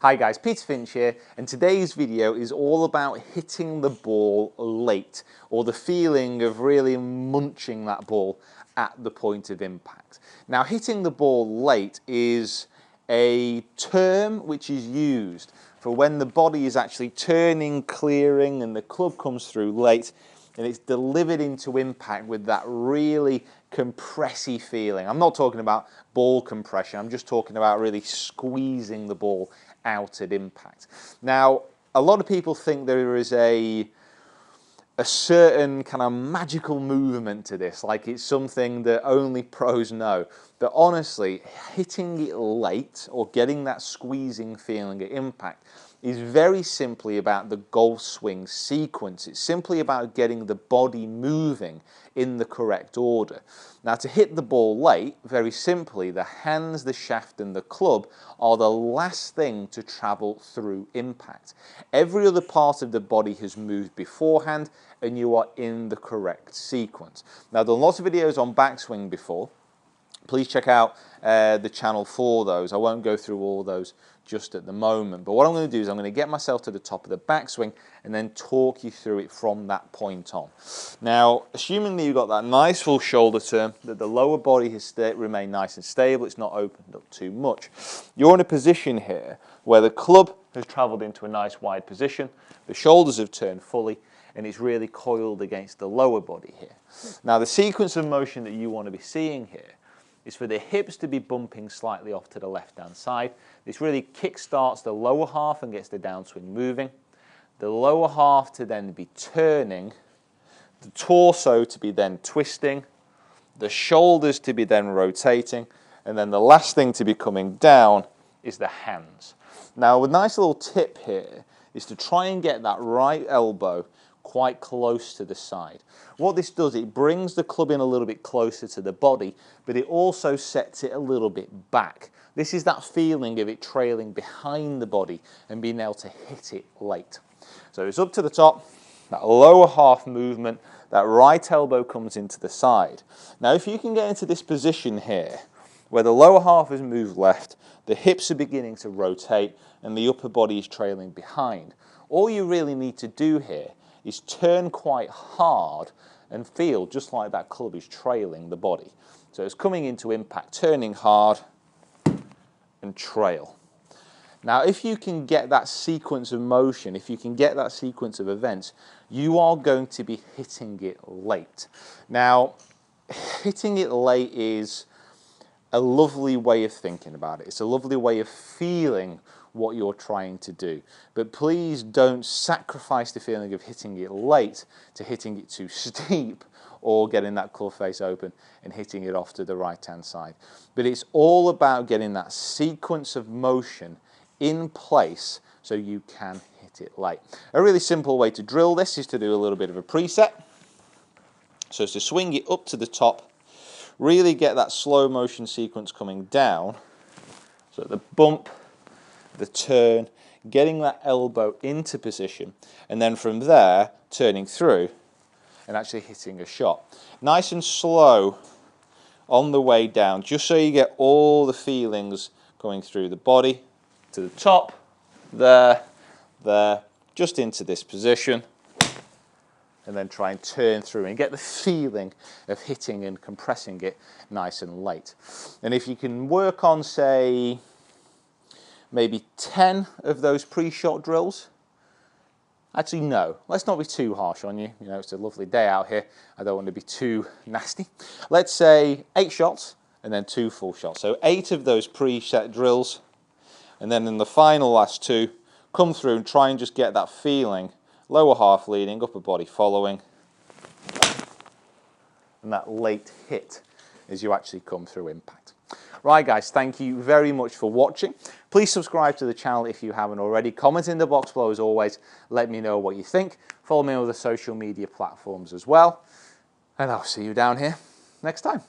Hi guys, Peter Finch here, and today's video is all about hitting the ball late, or the feeling of really munching that ball at the point of impact. Now, hitting the ball late is a term which is used for when the body is actually turning, clearing, and the club comes through late, and it's delivered into impact with that really compressy feeling. I'm not talking about ball compression, I'm just talking about really squeezing the ball out at impact. Now, a lot of people think there is a certain kind of magical movement to this, like it's something that only pros know. But honestly, hitting it late or getting that squeezing feeling at impact is very simply about the golf swing sequence. It's simply about getting the body moving in the correct order. Now, to hit the ball late, very simply, the hands, the shaft, and the club are the last thing to travel through impact. Every other part of the body has moved beforehand, and you are in the correct sequence. Now, I've done lots of videos on backswing before. Please check out the channel for those. I won't go through all those just at the moment, but what I'm going to do is I'm going to get myself to the top of the backswing and then talk you through it from that point on. Now, assuming that you've got that nice full shoulder turn, that the lower body has remained nice and stable, it's not opened up too much, you're in a position here where the club has travelled into a nice wide position, the shoulders have turned fully, and it's really coiled against the lower body here. Now, the sequence of motion that you want to be seeing here is for the hips to be bumping slightly off to the left-hand side. This really kick-starts the lower half and gets the downswing moving. The lower half to then be turning, the torso to be then twisting, the shoulders to be then rotating, and then the last thing to be coming down is the hands. Now, a nice little tip here is to try and get that right elbow quite close to the side. What this does, it brings the club in a little bit closer to the body, but it also sets it a little bit back. This is that feeling of it trailing behind the body and being able to hit it late. So it's up to the top, that lower half movement, that right elbow comes into the side. Now, if you can get into this position here, where the lower half has moved left, the hips are beginning to rotate, and the upper body is trailing behind, all you really need to do here is turn quite hard and feel just like that club is trailing the body. So it's coming into impact, turning hard and trail. Now, if you can get that sequence of motion, if you can get that sequence of events, you are going to be hitting it late. Now, hitting it late is a lovely way of thinking about it. It's a lovely way of feeling what you're trying to do. But please don't sacrifice the feeling of hitting it late to hitting it too steep or getting that club face open and hitting it off to the right-hand side. But it's all about getting that sequence of motion in place so you can hit it late. A really simple way to drill this is to do a little bit of a preset. So it's to swing it up to the top, really get that slow motion sequence coming down, so the bump, the turn, getting that elbow into position, and then from there turning through and actually hitting a shot. Nice and slow on the way down, just so you get all the feelings going through the body, to the top, there, just into this position, and then try and turn through and get the feeling of hitting and compressing it nice and late. And if you can work on, say, maybe 10 of those pre-shot drills. Actually, no, let's not be too harsh on you. You know, it's a lovely day out here. I don't want to be too nasty. Let's say 8 shots and then 2 full shots. So 8 of those pre-set drills, and then in the final last 2, come through and try and just get that feeling, lower half leading, upper body following, and that late hit as you actually come through impact. Right guys, thank you very much for watching. Please subscribe to the channel if you haven't already. Comment in the box below as always. Let me know what you think. Follow me on other social media platforms as well. And I'll see you down here next time.